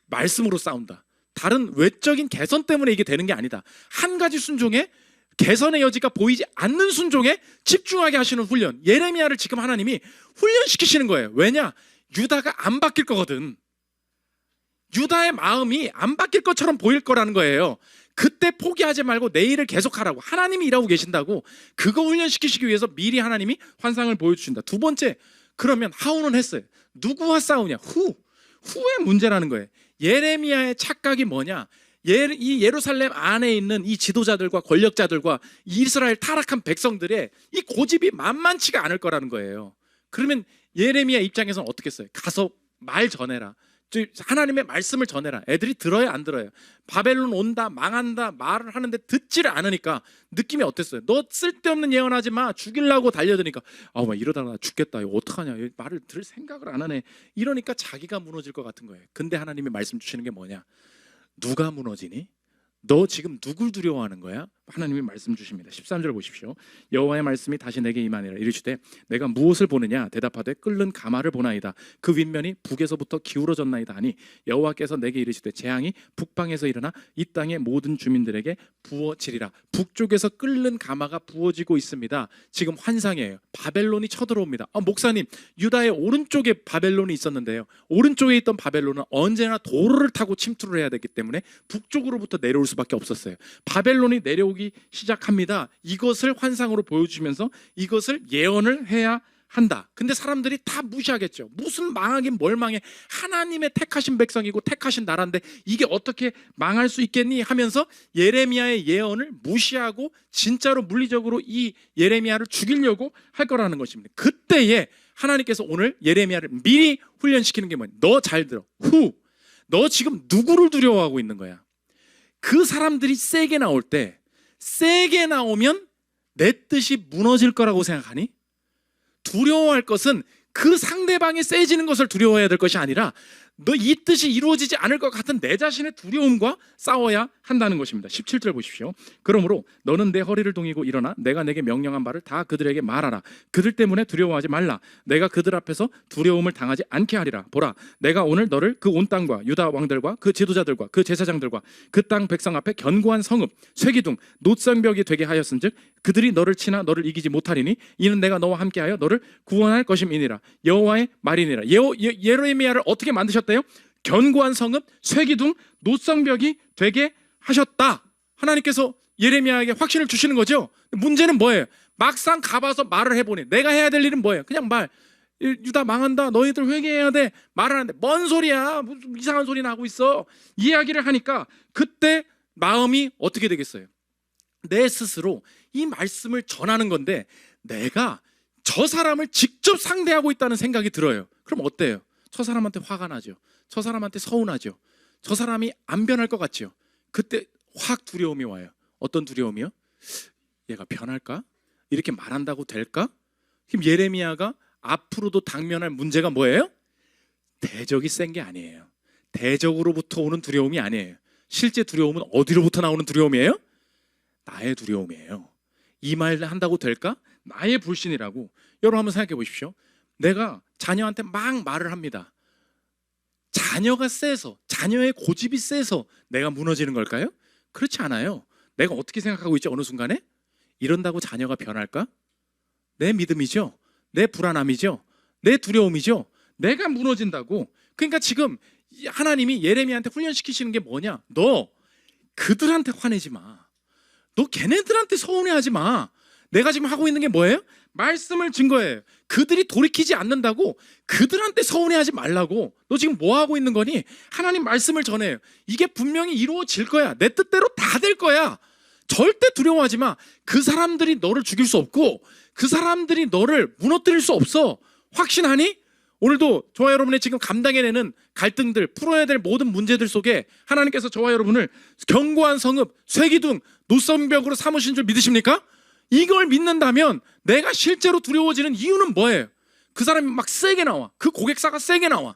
말씀으로 싸운다. 다른 외적인 개선 때문에 이게 되는 게 아니다. 한 가지 순종에 개선의 여지가 보이지 않는 순종에 집중하게 하시는 훈련. 예레미야를 지금 하나님이 훈련시키시는 거예요. 왜냐? 유다가 안 바뀔 거거든. 유다의 마음이 안 바뀔 것처럼 보일 거라는 거예요. 그때 포기하지 말고 내일을 계속하라고. 하나님이 일하고 계신다고. 그거 훈련시키시기 위해서 미리 하나님이 환상을 보여주신다. 두 번째, 그러면 하우는 했어요. 누구와 싸우냐? 후의 문제라는 거예요. 예레미야의 착각이 뭐냐? 이 예루살렘 안에 있는 이 지도자들과 권력자들과 이스라엘 타락한 백성들의 이 고집이 만만치가 않을 거라는 거예요. 그러면 예레미야 입장에서는 어떻게 했어요? 가서 말 전해라. 하나님의 말씀을 전해라. 애들이 들어요, 안 들어요? 바벨론 온다, 망한다 말을 하는데 듣지를 않으니까 느낌이 어땠어요? 너 쓸데없는 예언하지 마. 죽이려고 달려드니까 막 이러다가 나 죽겠다. 이거 어떡하냐? 말을 들을 생각을 안 하네. 이러니까 자기가 무너질 것 같은 거예요. 근데 하나님이 말씀 주시는 게 뭐냐? 누가 무너지니? 너 지금 누굴 두려워하는 거야? 하나님이 말씀 주십니다. 13절 보십시오. 여호와의 말씀이 다시 내게 임하니라. 이르시되 내가 무엇을 보느냐? 대답하되 끓는 가마를 보나이다. 그 윗면이 북에서부터 기울어졌나이다 하니 여호와께서 내게 이르시되 재앙이 북방에서 일어나 이 땅의 모든 주민들에게 부어지리라. 북쪽에서 끓는 가마가 부어지고 있습니다. 지금 환상이에요. 바벨론이 쳐들어옵니다. 목사님, 유다의 오른쪽에 바벨론이 있었는데요. 오른쪽에 있던 바벨론은 언제나 도로를 타고 침투를 해야 되기 때문에 북쪽으로부터 내려올 수밖에 없었어요. 바벨론이 내려오기 시작합니다. 이것을 환상으로 보여주면서 이것을 예언을 해야 한다. 근데 사람들이 다 무시하겠죠. 무슨 망하긴 뭘 망해. 하나님의 택하신 백성이고 택하신 나라인데 이게 어떻게 망할 수 있겠니? 하면서 예레미야의 예언을 무시하고 진짜로 물리적으로 이 예레미야를 죽이려고 할 거라는 것입니다. 그때에 하나님께서 오늘 예레미야를 미리 훈련시키는 게 뭐냐? 너 잘 들어. 너 지금 누구를 두려워하고 있는 거야? 그 사람들이 세게 나올 때, 세게 나오면 내 뜻이 무너질 거라고 생각하니? 두려워할 것은 그 상대방이 세지는 것을 두려워해야 될 것이 아니라 너 이 뜻이 이루어지지 않을 것 같은 내 자신의 두려움과 싸워야 한다는 것입니다. 17절 보십시오. 그러므로 너는 내 허리를 동이고 일어나 내가 내게 명령한 바를 다 그들에게 말하라. 그들 때문에 두려워하지 말라. 내가 그들 앞에서 두려움을 당하지 않게 하리라. 보라, 내가 오늘 너를 그 온 땅과 유다 왕들과 그 지도자들과 그 제사장들과 그 땅 백성 앞에 견고한 성읍, 쇠기둥, 노성벽이 되게 하였은즉 그들이 너를 치나 너를 이기지 못하리니 이는 내가 너와 함께하여 너를 구원할 것임이니라. 여호와의 말이니라. 예레미야를 어떻게 만드셨대요? 견고한 성읍, 쇠기둥, 노성벽이 되게 하셨다. 하나님께서 예레미야에게 확신을 주시는 거죠. 문제는 뭐예요? 막상 가봐서 말을 해보니 내가 해야 될 일은 뭐예요? 그냥 유다 망한다. 너희들 회개해야 돼. 말하는데 뭔 소리야? 무슨 이상한 소리 나고 있어. 이야기를 하니까 그때 마음이 어떻게 되겠어요? 내 스스로 이 말씀을 전하는 건데 내가 저 사람을 직접 상대하고 있다는 생각이 들어요. 그럼 어때요? 저 사람한테 화가 나죠. 저 사람한테 서운하죠. 저 사람이 안 변할 것 같죠. 그때 확 두려움이 와요. 어떤 두려움이요? 얘가 변할까? 이렇게 말한다고 될까? 그럼 예레미야가 앞으로도 당면할 문제가 뭐예요? 대적이 센 게 아니에요. 대적으로부터 오는 두려움이 아니에요. 실제 두려움은 어디로부터 나오는 두려움이에요? 나의 두려움이에요. 이 말 한다고 될까? 나의 불신이라고. 여러분 한번 생각해 보십시오. 내가 자녀한테 막 말을 합니다. 자녀가 세서, 자녀의 고집이 세서 내가 무너지는 걸까요? 그렇지 않아요. 내가 어떻게 생각하고 있지? 어느 순간에? 이런다고 자녀가 변할까? 내 믿음이죠. 내 불안함이죠. 내 두려움이죠. 내가 무너진다고. 그러니까 지금 하나님이 예레미야한테 훈련시키시는 게 뭐냐? 너 그들한테 화내지 마. 너 걔네들한테 서운해하지 마. 내가 지금 하고 있는 게 뭐예요? 말씀을 증거해요. 그들이 돌이키지 않는다고 그들한테 서운해하지 말라고. 너 지금 뭐 하고 있는 거니? 하나님 말씀을 전해요. 이게 분명히 이루어질 거야. 내 뜻대로 다 될 거야. 절대 두려워하지 마. 그 사람들이 너를 죽일 수 없고 그 사람들이 너를 무너뜨릴 수 없어. 확신하니? 오늘도 저와 여러분의 지금 감당해내는 갈등들, 풀어야 될 모든 문제들 속에 하나님께서 저와 여러분을 견고한 성읍, 쇠기둥, 노성벽으로 삼으신 줄 믿으십니까? 이걸 믿는다면 내가 실제로 두려워지는 이유는 뭐예요? 그 사람이 막 세게 나와. 그 고객사가 세게 나와.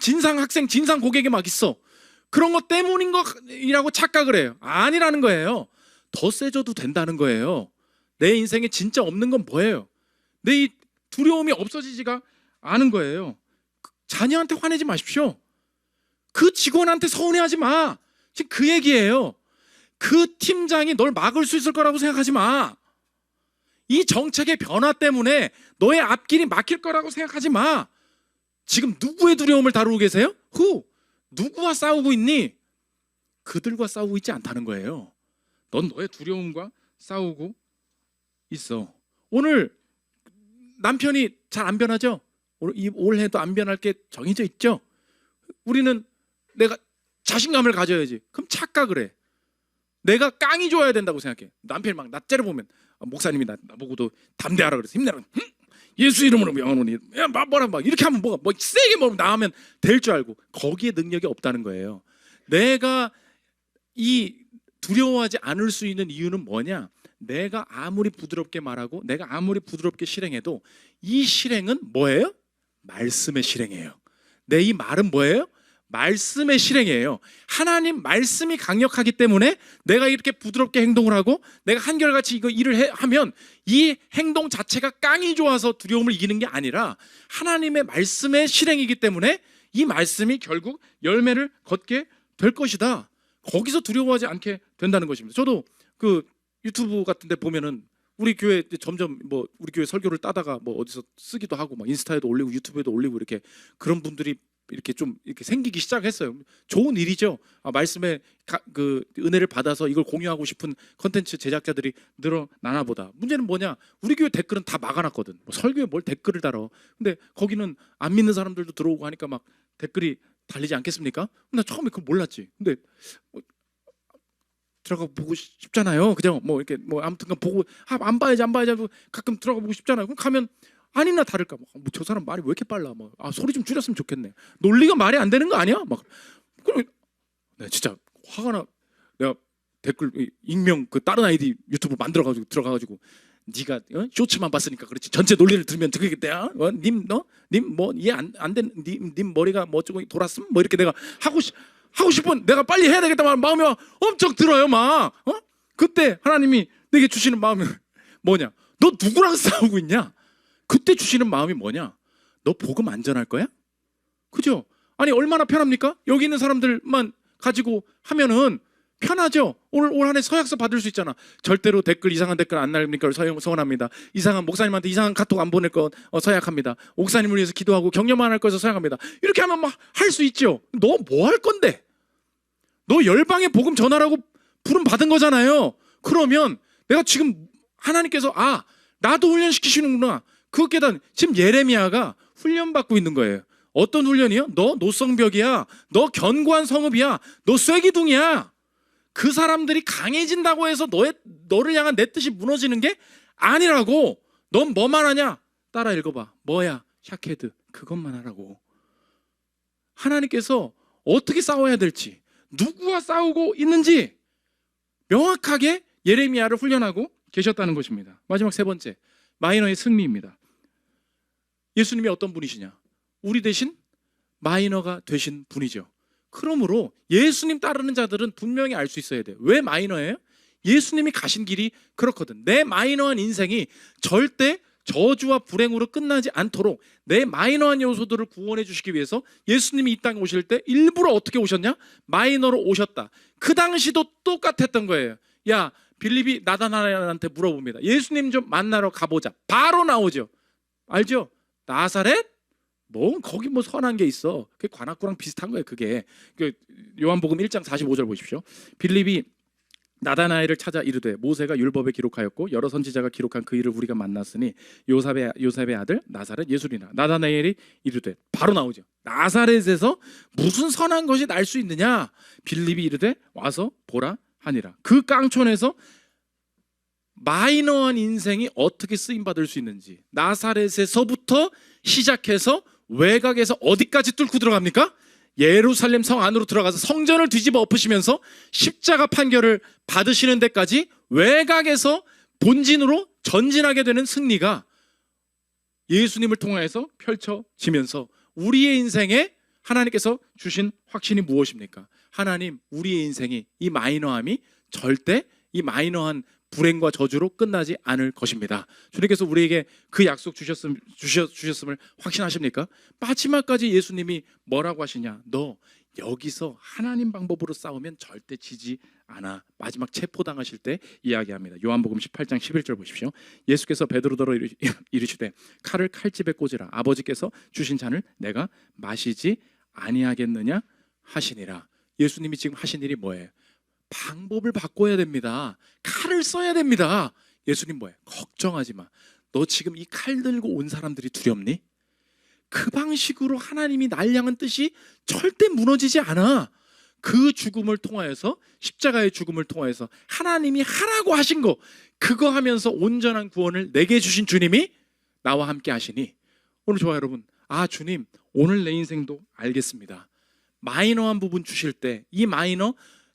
진상 학생, 진상 고객이 막 있어. 그런 것 때문인 것이라고 착각을 해요. 아니라는 거예요. 더 세져도 된다는 거예요. 내 인생에 진짜 없는 건 뭐예요? 내 이 두려움이 없어지지가 않은 거예요. 자녀한테 화내지 마십시오. 그 직원한테 서운해하지 마. 지금 그 얘기예요. 그 팀장이 널 막을 수 있을 거라고 생각하지 마. 이 정책의 변화 때문에 너의 앞길이 막힐 거라고 생각하지 마. 지금 누구의 두려움을 다루고 계세요? 누구와 싸우고 있니? 그들과 싸우고 있지 않다는 거예요. 넌 너의 두려움과 싸우고 있어. 오늘 남편이 잘 안 변하죠? 올해도 안 변할 게 정해져 있죠? 우리는 내가 자신감을 가져야지. 그럼 착각을 해. 내가 깡이 좋아야 된다고 생각해. 남편이 막 나 째려보면 목사님이 나보고도 담대하라 그래서 힘내라. 예수 이름으로 명하노니 야 뭐라 막 이렇게 하면 뭐 세게 뭐 나하면 될 줄 알고 거기에 능력이 없다는 거예요. 내가 이 두려워하지 않을 수 있는 이유는 뭐냐? 내가 아무리 부드럽게 말하고 내가 아무리 부드럽게 실행해도 이 실행은 뭐예요? 말씀의 실행이에요. 내 이 말은 뭐예요? 말씀의 실행이에요. 하나님 말씀이 강력하기 때문에 내가 이렇게 부드럽게 행동을 하고 내가 한결같이 이거 일을 하면 이 행동 자체가 깡이 좋아서 두려움을 이기는 게 아니라 하나님의 말씀의 실행이기 때문에 이 말씀이 결국 열매를 걷게 될 것이다. 거기서 두려워하지 않게 된다는 것입니다. 저도 그 유튜브 같은 데 보면은 우리 교회 점점 뭐 우리 교회 설교를 따다가 뭐 어디서 쓰기도 하고 막 인스타에도 올리고 유튜브에도 올리고 이렇게 그런 분들이 이렇게 좀 이렇게 생기기 시작했어요. 좋은 일이죠. 말씀의 그 은혜를 받아서 이걸 공유하고 싶은 컨텐츠 제작자들이 늘어나나 보다. 문제는 뭐냐? 우리 교회 댓글은 다 막아놨거든. 뭐 설교에 뭘 댓글을 달어. 근데 거기는 안 믿는 사람들도 들어오고 하니까 막 댓글이 달리지 않겠습니까? 나 처음에 그걸 몰랐지. 근데 들어가 보고 싶잖아요. 그죠? 뭐 이렇게 뭐 아무튼간 보고 안 봐야지 가끔 들어가 보고 싶잖아요. 그럼 가면 아니나 다를까 저 사람 말이 왜 이렇게 빨라? 소리 좀 줄였으면 좋겠네. 논리가 말이 안 되는 거 아니야? 그럼 진짜 화가 나. 내가 댓글 익명 그 다른 아이디 유튜브 만들어가지고 들어가가지고 네가 쇼츠만 봤으니까 그렇지 전체 논리를 들으면 되겠다. 님 뭐 이해 안 된 님 머리가 뭐 어쩌고 돌았음? 뭐 이렇게 내가 하고 싶은 내가 빨리 해야 되겠다 마음이 엄청 들어요 막. 그때 하나님이 내게 주시는 마음이 뭐냐? 너 누구랑 싸우고 있냐? 그때 주시는 마음이 뭐냐? 너 복음 안 전할 거야? 그죠? 아니 얼마나 편합니까? 여기 있는 사람들만 가지고 하면은 편하죠. 올 한해 서약서 받을 수 있잖아. 절대로 이상한 댓글 안 날립니까? 서원합니다. 이상한 목사님한테 이상한 카톡 안 보낼 거 서약합니다. 목사님을 위해서 기도하고 격려만 할 거에서 서약합니다. 이렇게 하면 막 할 수 있죠. 너 뭐 할 건데? 너 열방에 복음 전하라고 부름 받은 거잖아요. 그러면 내가 지금 하나님께서 나도 훈련시키시는구나. 그거 깨닫는 지금 예레미야가 훈련받고 있는 거예요. 어떤 훈련이요? 너 노성벽이야. 너 견고한 성읍이야. 너 쇠기둥이야. 그 사람들이 강해진다고 해서 너를 향한 내 뜻이 무너지는 게 아니라고. 넌 뭐만 하냐? 따라 읽어봐. 뭐야? 샤케드. 그것만 하라고. 하나님께서 어떻게 싸워야 될지, 누구와 싸우고 있는지 명확하게 예레미야를 훈련하고 계셨다는 것입니다. 마지막 세 번째, 마이너의 승리입니다. 예수님이 어떤 분이시냐? 우리 대신 마이너가 되신 분이죠. 그러므로 예수님 따르는 자들은 분명히 알 수 있어야 돼요. 왜 마이너예요? 예수님이 가신 길이 그렇거든. 내 마이너한 인생이 절대 저주와 불행으로 끝나지 않도록 내 마이너한 요소들을 구원해 주시기 위해서 예수님이 이 땅에 오실 때 일부러 어떻게 오셨냐? 마이너로 오셨다. 그 당시도 똑같았던 거예요. 야, 빌립이 나다나엘한테 물어봅니다. 예수님 좀 만나러 가보자. 바로 나오죠. 알죠? 나사렛? 거기 선한 게 있어. 그게 관악구랑 비슷한 거예요. 그게 요한복음 1장 45절 보십시오. 빌립이 나다나엘을 찾아 이르되 모세가 율법에 기록하였고 여러 선지자가 기록한 그 일을 우리가 만났으니 요셉의 아들 나사렛 예수리나. 나다나엘이 이르되, 바로 나오죠. 나사렛에서 무슨 선한 것이 날 수 있느냐? 빌립이 이르되 와서 보라 하니라. 그 깡촌에서 마이너한 인생이 어떻게 쓰임 받을 수 있는지, 나사렛에서부터 시작해서 외곽에서 어디까지 뚫고 들어갑니까? 예루살렘 성 안으로 들어가서 성전을 뒤집어 엎으시면서 십자가 판결을 받으시는 데까지 외곽에서 본진으로 전진하게 되는 승리가 예수님을 통해서 펼쳐지면서 우리의 인생에 하나님께서 주신 확신이 무엇입니까? 하나님, 우리의 인생이 이 마이너함이 절대 이 마이너한 불행과 저주로 끝나지 않을 것입니다. 주님께서 우리에게 그 약속 주셨음을 확신하십니까? 마지막까지 예수님이 뭐라고 하시냐? 너 여기서 하나님 방법으로 싸우면 절대 지지 않아. 마지막 체포당하실 때 이야기합니다. 요한복음 18장 11절 보십시오. 예수께서 베드로더러 이르시되 칼을 칼집에 꽂으라. 아버지께서 주신 잔을 내가 마시지 아니하겠느냐 하시니라. 예수님이 지금 하신 일이 뭐예요? 방법을 바꿔야 됩니다. 칼을 써야 됩니다. 예수님 뭐예요? 걱정하지 마. 너 지금 이 칼 들고 온 사람들이 두렵니? 그 방식으로 하나님이 날 향한 뜻이 절대 무너지지 않아. 그 죽음을 통하여서, 십자가의 죽음을 통하여서 하나님이 하라고 하신 거, 그거 하면서 온전한 구원을 내게 주신 주님이 나와 함께 하시니 오늘 좋아요 여러분. 아, 주님 오늘 내 인생도 알겠습니다. 마이너한 부분 주실 때 이 마이너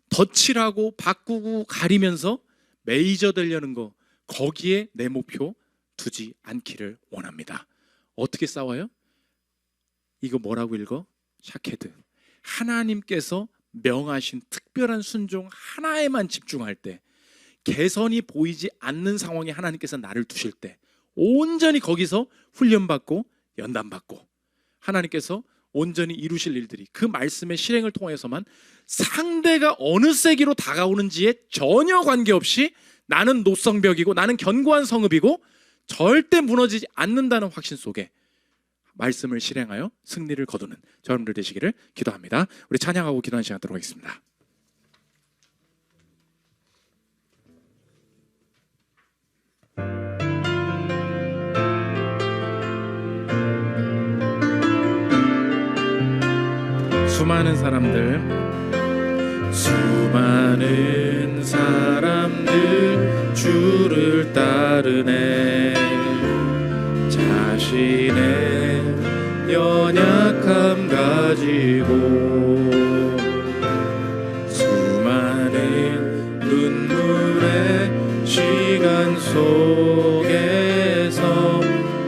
덧칠하고 바꾸고 가리면서 메이저 되려는 거, 거기에 내 목표 두지 않기를 원합니다. 어떻게 싸워요? 이거 뭐라고 읽어? 샤케드. 하나님께서 명하신 특별한 순종 하나에만 집중할 때, 개선이 보이지 않는 상황에 하나님께서 나를 두실 때 온전히 거기서 훈련받고 연단받고 하나님께서 온전히 이루실 일들이 그 말씀의 실행을 통해서만, 상대가 어느 세기로 다가오는지에 전혀 관계없이 나는 노성벽이고 나는 견고한 성읍이고 절대 무너지지 않는다는 확신 속에 말씀을 실행하여 승리를 거두는 여러분들 되시기를 기도합니다. 우리 찬양하고 기도하는 시간 갖도록 하겠습니다. 수많은 사람들 주를 따르네. 자신의 연약함 가지고 수많은 눈물의 시간 속에서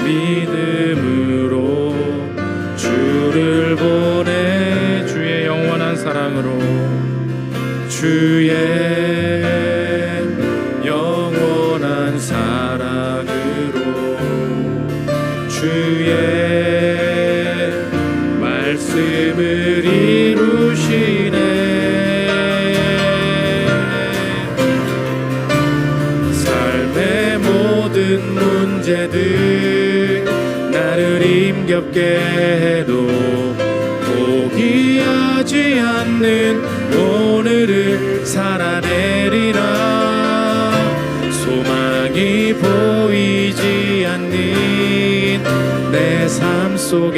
믿음으로 주를 보내. 주의 영원한 사랑으로, 주의 영원한 사랑으로, 주의 말씀을 이루시네. 삶의 모든 문제들 나를 힘겹게 해도 포기하지 않는 오늘을 살아내리라. 소망이 보이지 않는 내 삶 속에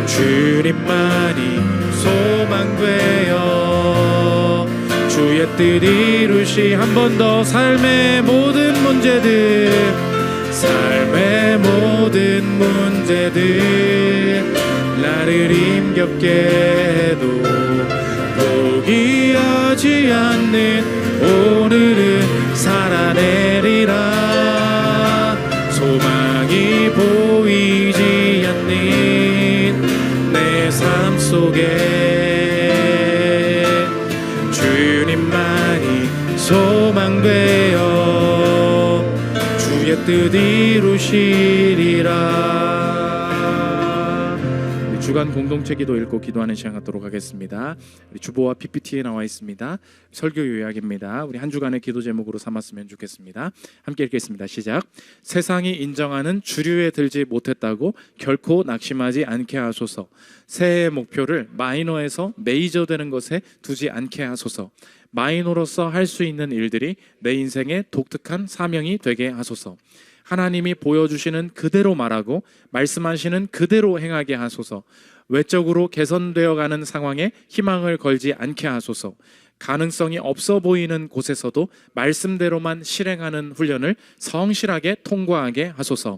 주님만이 소망되어 주의 뜻 이루시. 한 번 더. 삶의 모든 문제들 나를 힘겹게 해도 포기하지 않는 오늘을 살아내리라. 소망이 보이지 않는 내 삶 속에 주님만이 소망되어 주의 뜻 이루시리라. 주간 공동체 기도 읽고 기도하는 시간 갖도록 하겠습니다. 우리 주보와 PPT에 나와 있습니다. 설교 요약입니다. 우리 한 주간의 기도 제목으로 삼았으면 좋겠습니다. 함께 읽겠습니다. 시작. 세상이 인정하는 주류에 들지 못했다고 결코 낙심하지 않게 하소서. 새해의 목표를 마이너에서 메이저 되는 것에 두지 않게 하소서. 마이너로서 할 수 있는 일들이 내 인생의 독특한 사명이 되게 하소서. 하나님이 보여주시는 그대로 말하고 말씀하시는 그대로 행하게 하소서. 외적으로 개선되어 가는 상황에 희망을 걸지 않게 하소서. 가능성이 없어 보이는 곳에서도 말씀대로만 실행하는 훈련을 성실하게 통과하게 하소서.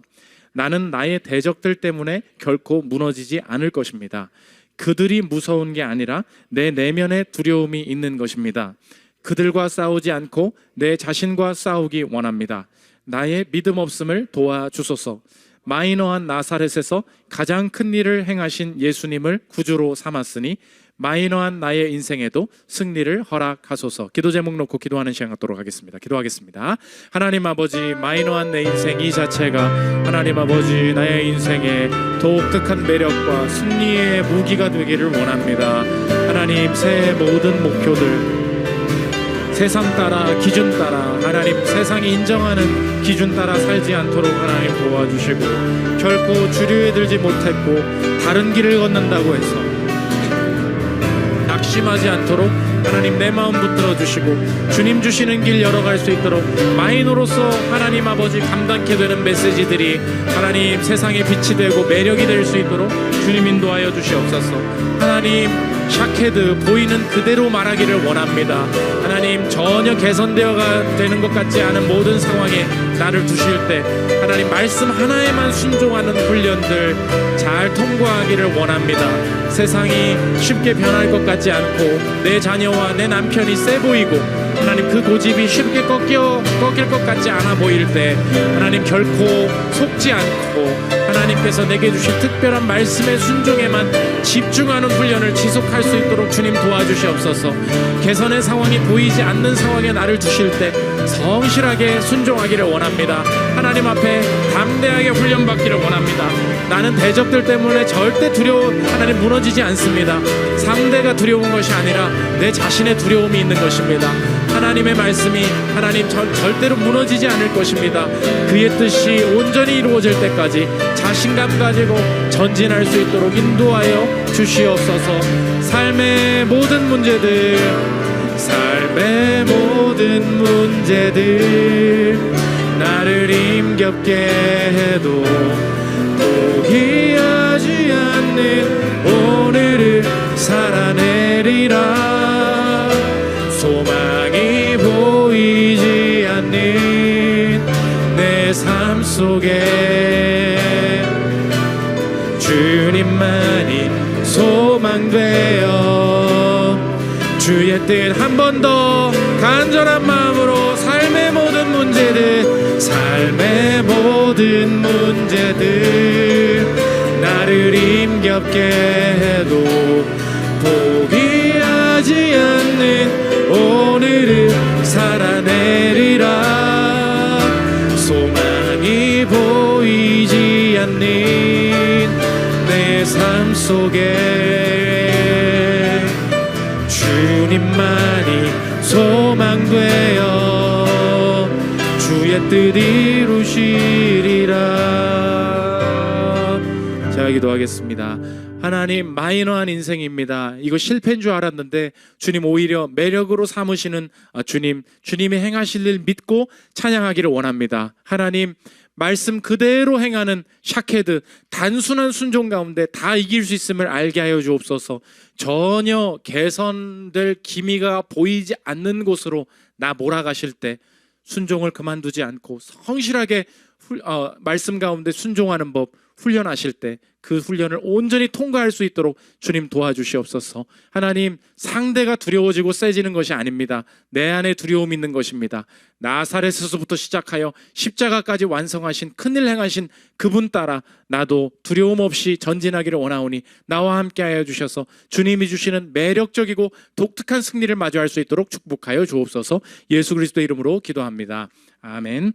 나는 나의 대적들 때문에 결코 무너지지 않을 것입니다. 그들이 무서운 게 아니라 내 내면에 두려움이 있는 것입니다. 그들과 싸우지 않고 내 자신과 싸우기 원합니다. 나의 믿음 없음을 도와주소서. 마이너한 나사렛에서 가장 큰 일을 행하신 예수님을 구주로 삼았으니 마이너한 나의 인생에도 승리를 허락하소서. 기도 제목 놓고 기도하는 시간 갖도록 하겠습니다. 기도하겠습니다. 하나님 아버지, 마이너한 내 인생 이 자체가 하나님 아버지 나의 인생의 독특한 매력과 승리의 무기가 되기를 원합니다. 하나님, 새해 모든 목표들 세상 따라 기준 따라 하나님 세상이 인정하는 기준 따라 살지 않도록 하나님 도와주시고, 결코 주류에 들지 못했고 다른 길을 걷는다고 해서 낙심하지 않도록 하나님 내 마음 붙들어 주시고, 주님 주시는 길 열어갈 수 있도록 마이너로서 하나님 아버지 감당케 되는 메시지들이 하나님 세상의 빛이 되고 매력이 될 수 있도록 주님 인도하여 주시옵소서. 하나님, 샤케드 보이는 그대로 말하기를 원합니다. 하나님, 전혀 개선되어 되는 것 같지 않은 모든 상황에 나를 두실 때 하나님 말씀 하나에만 순종하는 훈련들 잘 통과하기를 원합니다. 세상이 쉽게 변할 것 같지 않고 내 자녀와 내 남편이 세 보이고 하나님 그 고집이 쉽게 꺾일 것 같지 않아 보일 때 하나님 결코 속지 않고 하나님께서 내게 주신 특별한 말씀의 순종에만 집중하는 훈련을 지속할 수 있도록 주님 도와주시옵소서. 개선의 상황이 보이지 않는 상황에 나를 두실 때 성실하게 순종하기를 원합니다. 하나님 앞에 담대하게 훈련받기를 원합니다. 나는 대적들 때문에 절대 하나님 무너지지 않습니다. 상대가 두려운 것이 아니라 내 자신의 두려움이 있는 것입니다. 하나님의 말씀이 하나님 절대로 무너지지 않을 것입니다. 그의 뜻이 온전히 이루어질 때까지 자신감 가지고 전진할 수 있도록 인도하여 주시옵소서. 삶의 모든 문제들 나를 힘겹게 해도 포기하지 않는 오늘을 살아내리라. 소망이 보이지 않는 내 삶 속에 주님만이 소망되어 주의 뜻 한 번 더 간절한 마음으로 삶의 모든 문제들 나를 힘겹게 해도 포기하지 않는 오늘을 살아내리라. 소망이 보이지 않는 내 삶 속에 주님만이 소망되어 주의 뜻 이루시리라. 자, 기도하겠습니다. 하나님, 마이너한 인생입니다. 이거 실패인 줄 알았는데 주님 오히려 매력으로 삼으시는 주님이 행하실 일 믿고 찬양하기를 원합니다. 하나님, 말씀 그대로 행하는 샤케드, 단순한 순종 가운데 다 이길 수 있음을 알게 하여 주옵소서. 전혀 개선될 기미가 보이지 않는 곳으로 나 몰아가실 때 순종을 그만두지 않고 성실하게 말씀 가운데 순종하는 법 훈련하실 때 그 훈련을 온전히 통과할 수 있도록 주님 도와주시옵소서. 하나님, 상대가 두려워지고 세지는 것이 아닙니다. 내 안에 두려움이 있는 것입니다. 나사렛에서부터 시작하여 십자가까지 완성하신 큰일 행하신 그분 따라 나도 두려움 없이 전진하기를 원하오니 나와 함께 하여 주셔서 주님이 주시는 매력적이고 독특한 승리를 마주할 수 있도록 축복하여 주옵소서. 예수 그리스도의 이름으로 기도합니다. 아멘.